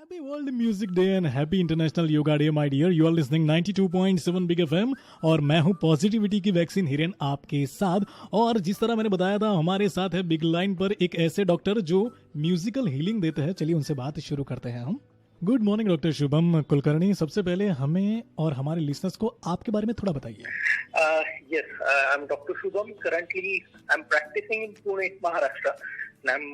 Happy World Music Day and Happy International Yoga Day, my dear. You are listening 92.7 big FM और मैं हूं positivity की vaccine Hiren आपके साथ। और जिस तरह मैंने बताया था, हमारे साथ है बिग लाइन पर एक ऐसे डॉक्टर जो म्यूजिकल हीलिंग देते हैं। चलिए उनसे बात शुरू करते हैं हम। Good morning doctor Shubham Kulkarni. सबसे पहले हमें और हमारे लिसनर्स को आपके बारे में थोड़ा बताइए। Yes, I'm Dr. Shubham. Currently, I'm practicing in Pune, Maharashtra. And I'm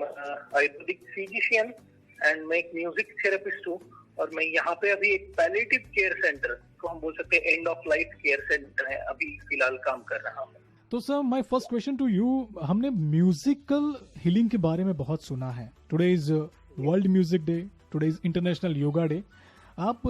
Ayurvedic physician and मैं एक म्यूजिक थेरेपिस्ट हूँ। और मैं यहाँ पे अभी एक पैलिएटिव केयर सेंटर, को हम बोल सकते हैं end of life care centre है, अभी फिलहाल काम कर रहा हूँ। तो sir, my first question to you, हमने म्यूजिकल हीलिंग के बारे में बहुत सुना है। Today is world music day, today is international yoga day. आप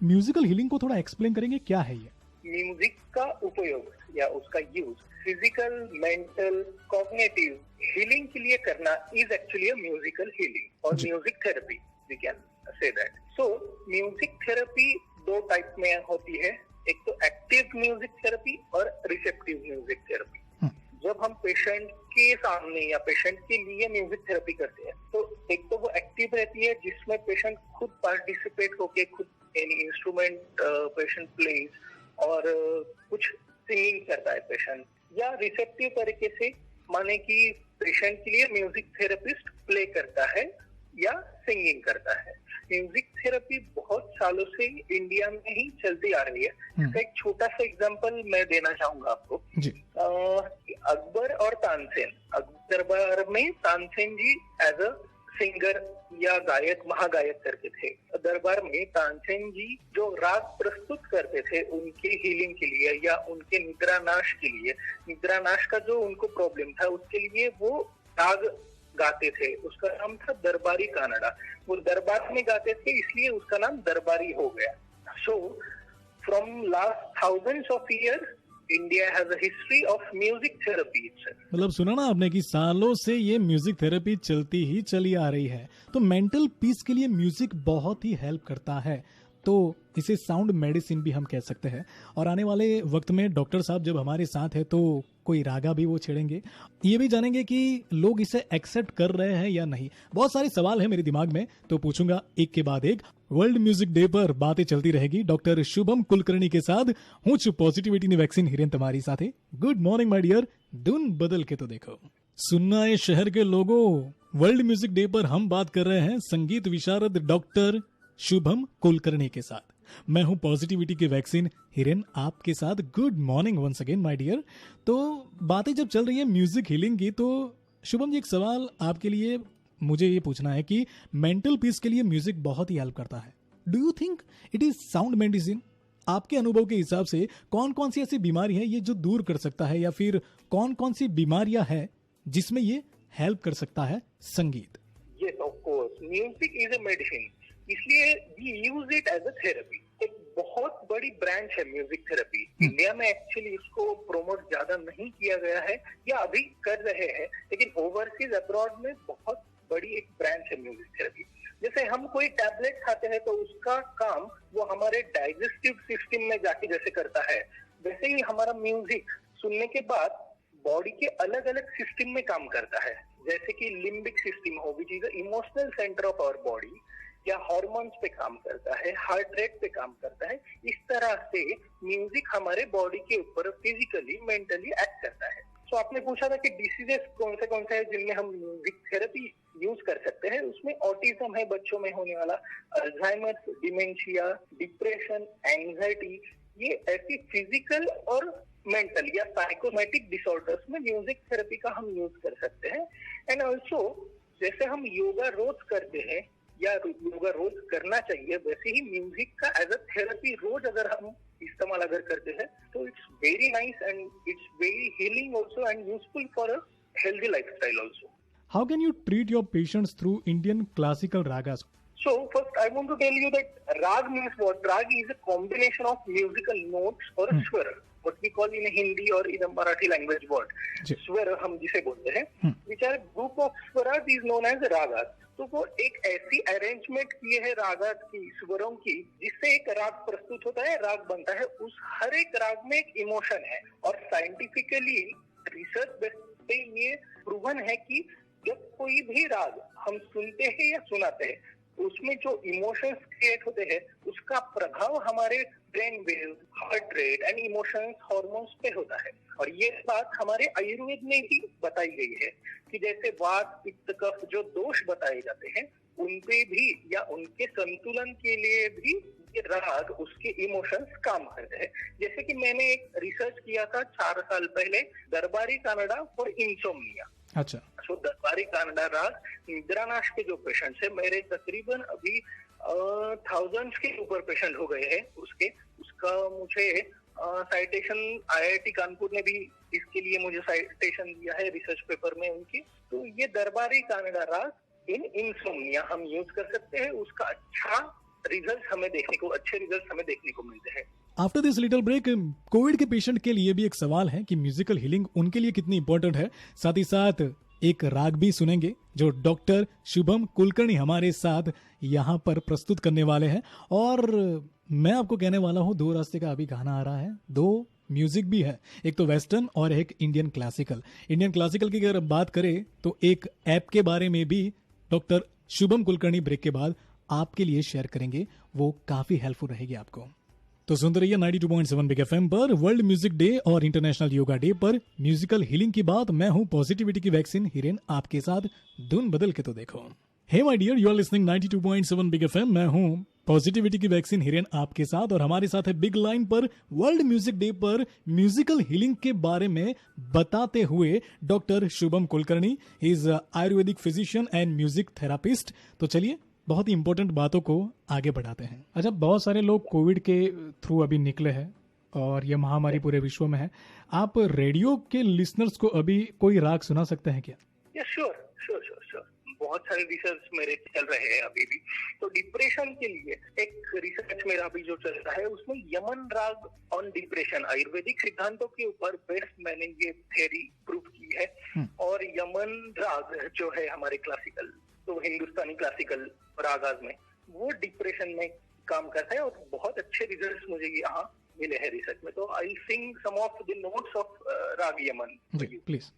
म्यूजिकल हीलिंग को थोड़ा एक्सप्लेन करेंगे, क्या है ये? म्यूजिक का उपयोग या उसका use physical, mental, cognitive healing के लिए करना is actually a musical healing और music therapy, we can say that. So music therapy दो टाइप में होती है, एक तो एक्टिव म्यूजिक थेरेपी और रिसेप्टिव म्यूजिक थेरेपी। जब हम पेशेंट के सामने या पेशेंट के लिए म्यूजिक थेरेपी करते हैं तो एक तो वो एक्टिव रहती है, जिसमें पेशेंट खुद पार्टिसिपेट होके खुद एनी इंस्ट्रूमेंट पेशेंट प्लेज और कुछ सिंगिंग करता है पेशेंट, या रिसेप्टिव तरीके से माने कि पेशेंट के लिए म्यूजिक थेरेपिस्ट प्ले करता है या सिंगिंग करता है। म्यूजिक थेरेपी बहुत सालों से इंडिया में ही चलती आ रही है। इसका एक छोटा सा एग्जांपल मैं देना चाहूंगा आपको। अकबर और तानसेन, अकबर दरबार में तानसेन जी एज अ सिंगर या गायक, महागायक करते थे। दरबार में तानसेन जी जो राग प्रस्तुत करते थे उनके हीलिंग के लिए या उनके निद्रानाश के लिए, निद्रानाश का जो उनको प्रॉब्लम था उसके लिए वो राग गाते थे। उसका नाम था दरबारी कानड़ा। वो दरबार में गाते थे इसलिए उसका नाम दरबारी हो गया। So from last thousands of years India has a history of music therapy itself. मतलब सुना ना आपने कि सालों से ये म्यूजिक थेरेपी चलती ही चली आ रही है। तो मेंटल पीस के लिए म्यूजिक बहुत ही हेल्प करता है, तो इसे साउंड मेडिसिन भी हम कह सकते हैं। और आने वाले वक्त में डॉक्टर साहब जब हमारे साथ है तो कोई रागा भी वो छेड़ेंगे, ये भी जानेंगे कि लोग इसे एक्सेप्ट कर रहे हैं या नहीं। बहुत सारे सवाल है मेरे दिमाग में, तो पूछूंगा एक के बाद एक। वर्ल्ड म्यूजिक डे पर बातें चलती रहेगी डॉक्टर शुभम कुलकर्णी के साथ। हूँ पॉजिटिविटी ने वैक्सीन हिरेन तुम्हारी साथे। गुड मॉर्निंग माय डियर, धुन बदल के तो देखो। सुनना है शहर के लोगों, वर्ल्ड म्यूजिक डे पर हम बात कर रहे हैं संगीत विशारद डॉक्टर शुभम कुलकर्णी के साथ। मैं हूं पॉजिटिविटी की वैक्सीन हिरेन आपके साथ। Good morning once again my dear. तो बातें जब चल रही है म्यूजिक हीलिंग की, तो शुभम जी एक सवाल आपके लिए मुझे ये पूछना है कि मेंटल पीस के लिए म्यूजिक बहुत ही हेल्प करता है। Do you think it is sound medicine? आपके अनुभव के हिसाब से कौन कौन सी ऐसी बीमारी है ये जो दूर कर सकता है, या फिर कौन कौन सी बीमारियां है जिसमें ये हेल्प कर सकता है संगीत? Yes, of course music is a medicine, इसलिए we use it as a therapy. एक बहुत बड़ी ब्रांच है म्यूजिक थेरेपी। इंडिया में एक्चुअली इसको प्रोमोट ज्यादा नहीं किया गया है या अभी कर रहे हैं, लेकिन ओवरसीज अब्रॉड में बहुत बड़ी एक ब्रांच है म्यूजिक थेरेपी। जैसे हम कोई टैबलेट खाते हैं तो उसका काम वो हमारे डाइजेस्टिव सिस्टम में जाके जैसे करता है, वैसे ही हमारा म्यूजिक सुनने के बाद बॉडी के अलग अलग सिस्टम में काम करता है। जैसे कि लिम्बिक सिस्टम हो, which is emotional centre of our body, या हार्मोन्स पे काम करता है, हार्ट रेट पे काम करता है। इस तरह से म्यूजिक हमारे बॉडी के ऊपर फिजिकली, मेंटली एक्ट करता है। तो आपने पूछा था कि डिसीजेस कौन से है जिनमें हम म्यूजिक थेरेपी यूज कर सकते हैं। उसमें ऑटिज्म है बच्चों में होने वाला, अल्जाइमर, डिमेंशिया, डिप्रेशन, एंजाइटी, ये ऐसी फिजिकल और मेंटल या साइकोसोमैटिक डिसऑर्डर्स में म्यूजिक थेरेपी का हम यूज कर सकते हैं। एंड ऑल्सो जैसे हम योगा रोज करते हैं या योगा रोज करना चाहिए, वैसे ही म्यूजिक का एज अ थेरेपी रोज अगर हम इस्तेमाल अगर करते हैं तो it's very nice and it's very healing also and useful for a healthy lifestyle also. How can you treat your patients through Indian classical ragas? So first I want to tell you that rag means what? Rag is a combination of musical notes or a swar, what we call in Hindi or in a Marathi language word. Swar हम जिसे बोलते हैं, which are group of swaras is known as ragas. तो वो एक ऐसी arrangement की है रागात की, स्वरों की, जिससे एक राग प्रस्तुत होता है, राग बनता है। उस हर एक राग में एक इमोशन है और साइंटिफिकली रिसर्च बेस पे ये प्रूवन है कि जब कोई भी राग हम सुनते हैं या सुनाते हैं उसमें जो इमोशंस क्रिएट होते हैं उसका प्रभाव हमारे brain wave, heart rate and emotions, hormones पे होता है। और ये बात हमारे आयुर्वेद में भी बताई गई है कि जैसे वात, पित्त, कफ जो दोष बताए जाते हैं उनपे भी या उनके संतुलन के लिए भी ये राग, उसके इमोशंस काम करते हैं। जैसे कि मैंने एक रिसर्च किया था 4 साल पहले, दरबारी कानडा फॉर इंसोम्निया। अच्छा। सो दरबारी कानडा राग निद्रानाश के जो पेशेंट्स है, मेरे तकरीबन अभी थाउजेंड्स के ऊपर पेशेंट हो गए हैं उसका मुझे साइटेशन IIT कानपुर ने भी इसके लिए मुझे साइटेशन दिया है रिसर्च पेपर में उनकी। तो ये दरबारी कानडा राग इन इंसोम्निया हम यूज कर सकते हैं, उसका अच्छे रिजल्ट हमें देखने को मिलते हैं। After this little break, covid के पेशेंट के लिए भी एक सवाल है कि म्यूजिकल हीलिंग उनके लिए कितनी इंपॉर्टेंट है। साथ ही साथ एक राग भी सुनेंगे जो डॉक्टर शुभम कुलकर्णी हमारे साथ यहाँ पर प्रस्तुत करने वाले हैं। और मैं आपको कहने वाला हूँ 2 रास्ते का अभी गाना आ रहा है, 2 म्यूजिक भी है, एक तो वेस्टर्न और एक इंडियन क्लासिकल। इंडियन क्लासिकल की अगर बात करें तो एक ऐप के बारे में भी डॉक्टर शुभम कुलकर्णी ब्रेक के बाद आपके लिए शेयर करेंगे, वो काफी हेल्पफुल रहेगी आपको। तो सुनते रहिए 92.7 बिग एफएम पर वर्ल्ड म्यूजिक डे और इंटरनेशनल योगा डे पर म्यूजिकल हीलिंग की बात। मैं हूं पॉजिटिविटी की वैक्सीन हिरेन, आपके साथ धुन बदल के तो देखो। Hey my dear, you are listening 92.7 big FM. मैं हूं पॉजिटिविटी की वैक्सीन हिरेन आपके साथ, और हमारे साथ है बिग लाइन पर वर्ल्ड म्यूजिक डे पर म्यूजिकल हीलिंग के बारे में बताते हुए doctor Shubham Kulkarni. He is Ayurvedic physician and music therapist. तो चलिए बहुत ही इंपॉर्टेंट बातों को आगे बढ़ाते हैं। अच्छा, बहुत सारे लोग कोविड के थ्रू अभी निकले हैं और ये महामारी पूरे विश्व में है। आप रेडियो के लिसनर्स को अभी कोई राग सुना सकते हैं क्या? श्योर। बहुत सारे रिसर्च मेरे चल रहे हैं अभी भी। तो डिप्रेशन के लिए एक रिसर्च मेरा अभी जो चल रहा है उसमें यमन राग ऑन डिप्रेशन, आयुर्वेदिक सिद्धांतों के ऊपर बेस्ड मैंने ये थ्योरी प्रूव की है। और यमन राग जो है हमारे क्लासिकल, तो हिंदुस्तानी क्लासिकल रागाज में, वो डिप्रेशन में काम करता है और बहुत अच्छे रिजल्ट्स मुझे यहाँ मिले हैं रिसर्च में। तो आई सिंग सम ऑफ द नोट्स ऑफ राग यमन प्लीज।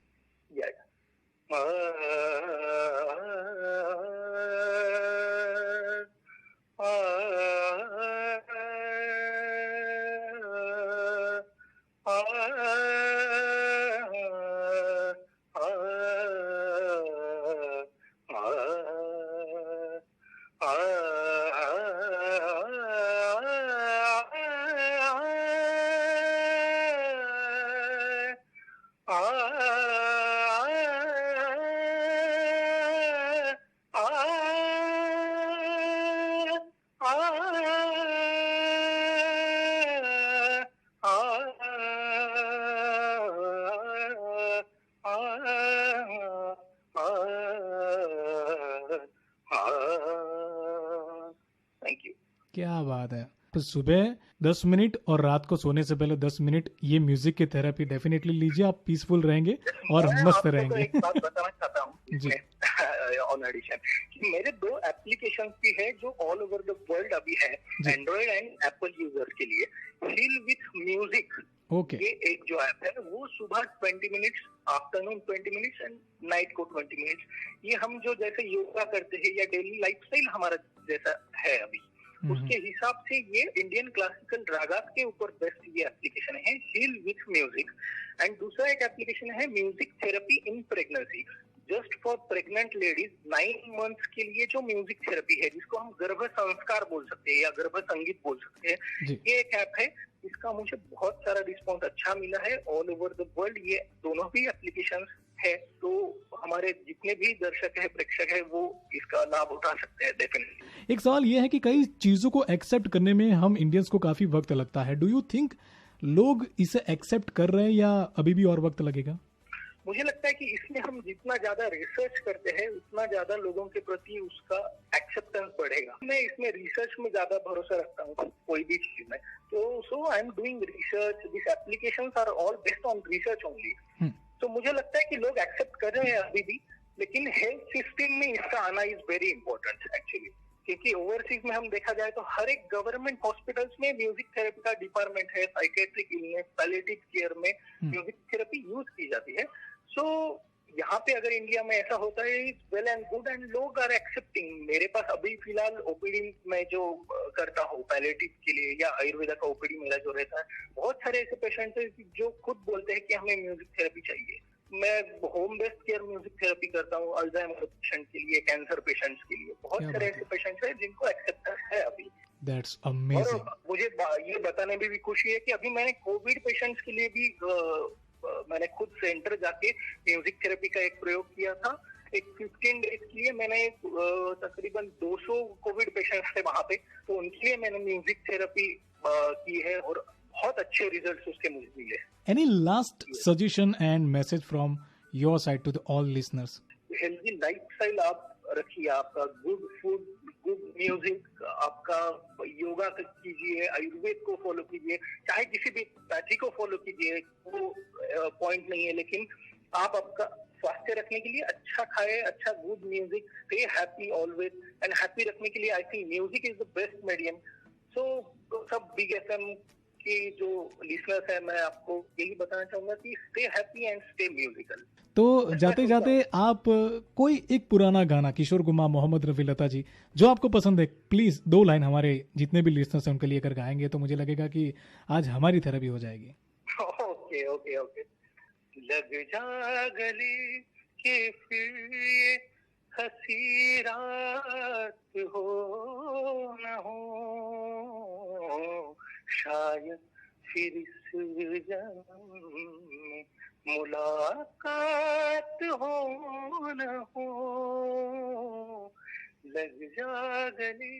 क्या बात है। तो सुबह 10 मिनट और रात को सोने से पहले 10 मिनट ये म्यूजिक की थेरेपी डेफिनेटली लीजिए, आप पीसफुल रहेंगे और मस्त रहेंगे। तो एक बात बताना चाहता हूँ ऑन एडिशन कि मेरे 2 एप्लीकेशन भी है जो ऑल ओवर द वर्ल्ड अभी है, एंड्रॉइड एंड एप्पल यूजर्स के लिए। हील विथ म्यूजिक, ये एक जो ऐप है वो सुबह 20 minutes, afternoon 20 minutes and night को 20 मिनट्स, ये हम जो जैसे योगा करते हैं या डेली लाइफस्टाइल हमारा जैसा है अभी, उसके हिसाब से ये इंडियन क्लासिकल रागास के ऊपर बेस्ट ये एप्लीकेशन है, हील विथ म्यूजिक। एंड दूसरा एक एप्लीकेशन है music therapy in pregnancy, just for pregnant ladies 9 months के लिए जो म्यूजिक थेरेपी है, जिसको हम गर्भ संस्कार बोल सकते हैं या गर्भ संगीत बोल सकते हैं। ये एक ऐप है, इसका मुझे बहुत सारा रिस्पॉन्स अच्छा मिला है ऑल ओवर द वर्ल्ड। ये दोनों भी एप्लीकेशन है, तो हमारे जितने भी दर्शक है, प्रेक्षक है, वो इसका लाभ उठा सकते हैं डेफिनेटली। एक सवाल ये है कि कई चीजों को एक्सेप्ट करने में हम इंडियंस को काफी वक्त लगता है। डू यू थिंक लोग इसे एक्सेप्ट कर रहे हैं या अभी भी और वक्त लगेगा? मुझे लगता है कि इसमें हम जितना ज्यादा रिसर्च करते हैं उतना ज्यादा लोगों के प्रति उसका एक्सेप्टेंस बढ़ेगा। मैं इसमें रिसर्च में ज्यादा भरोसा रखता हूँ कोई भी चीज में। तो so I am doing research, this applications are all based on research only. तो मुझे लगता है कि लोग एक्सेप्ट कर रहे हैं अभी भी, लेकिन हेल्थ सिस्टम में इसका आना इज वेरी इंपॉर्टेंट एक्चुअली, क्योंकि ओवरसीज में हम देखा जाए तो हर एक गवर्नमेंट हॉस्पिटल्स में म्यूजिक थेरेपी का डिपार्टमेंट है, साइकेट्रिक इलनेस, पैलिएटिव केयर में म्यूजिक थेरेपी यूज की जाती है। सो यहाँ पे अगर इंडिया में ऐसा होता है it's well and good and लोग आर एक्सेप्टिंग। मेरे पास अभी फिलहाल ओपीडी में जो करता हूँ पैलेटिव के लिए या आयुर्वेदा का ओपीडी मेरा जो रहता है, बहुत सारे ऐसे पेशेंट्स हैं जो खुद बोलते हैं कि हमें म्यूजिक थेरेपी चाहिए। मैं home based care music therapy करता हूँ अल्जाइमर पेशेंट के लिए, कैंसर पेशेंट्स के लिए। बहुत क्या सारे बात ऐसे पेशेंट्स हैं जिनको एक्सेप्टेंस है अभी। दैट्स और अमेजिंग। मुझे ये बताने में भी खुशी है कि अभी मैंने कोविड पेशेंट्स के लिए भी मैंने खुद सेंटर जाके म्यूजिक थेरेपी का एक प्रयोग किया था। एक 15 डेज के लिए मैंने तकरीबन 200 कोविड पेशेंट्स थे वहां पे, तो उनके लिए मैंने म्यूजिक थेरेपी की है और बहुत अच्छे रिजल्ट्स उसके मुझे मिले। Any last suggestion and message from your side to the all listeners? Healthy lifestyle आप रखिए, आपका गुड फूड, गुड म्यूजिक, आपका योगा कीजिए, आयुर्वेद को फॉलो कीजिए, चाहे किसी भी पैथी को फॉलो कीजिए, वो पॉइंट नहीं है। लेकिन आप आपका स्वास्थ्य रखने के लिए अच्छा खाए, अच्छा good music, stay happy always and happy रखने के लिए I think music is the best medium. So सब बिग एफएम के जो लिसनर्स है, मैं आपको यही बताना चाहूंगा कि stay happy and stay musical. तो जाते जाते आप कोई एक पुराना गाना, किशोर कुमार, मोहम्मद रफी, लता जी, जो आपको पसंद है, प्लीज 2 लाइन हमारे जितने भी लिसनर्स हैं उनके लिए अगर गाएंगे तो मुझे लगेगा कि आज हमारी थेरेपी हो जाएगी। Okay okay okay. लग जा गले के फिर ये हंसी रात हो न हो, शायद फिर इस जन्म में मुलाकात हो न हो, लग जा गले।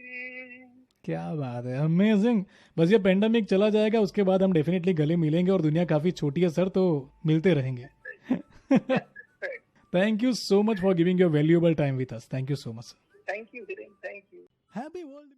क्या बात है, अमेजिंग। बस ये पेंडेमिक चला जाएगा, उसके बाद हम डेफिनेटली गले मिलेंगे और दुनिया काफी छोटी है सर, तो मिलते रहेंगे। Thank you so much for giving your valuable time with us. Thank you so much. Thank you, thank you. Happy world.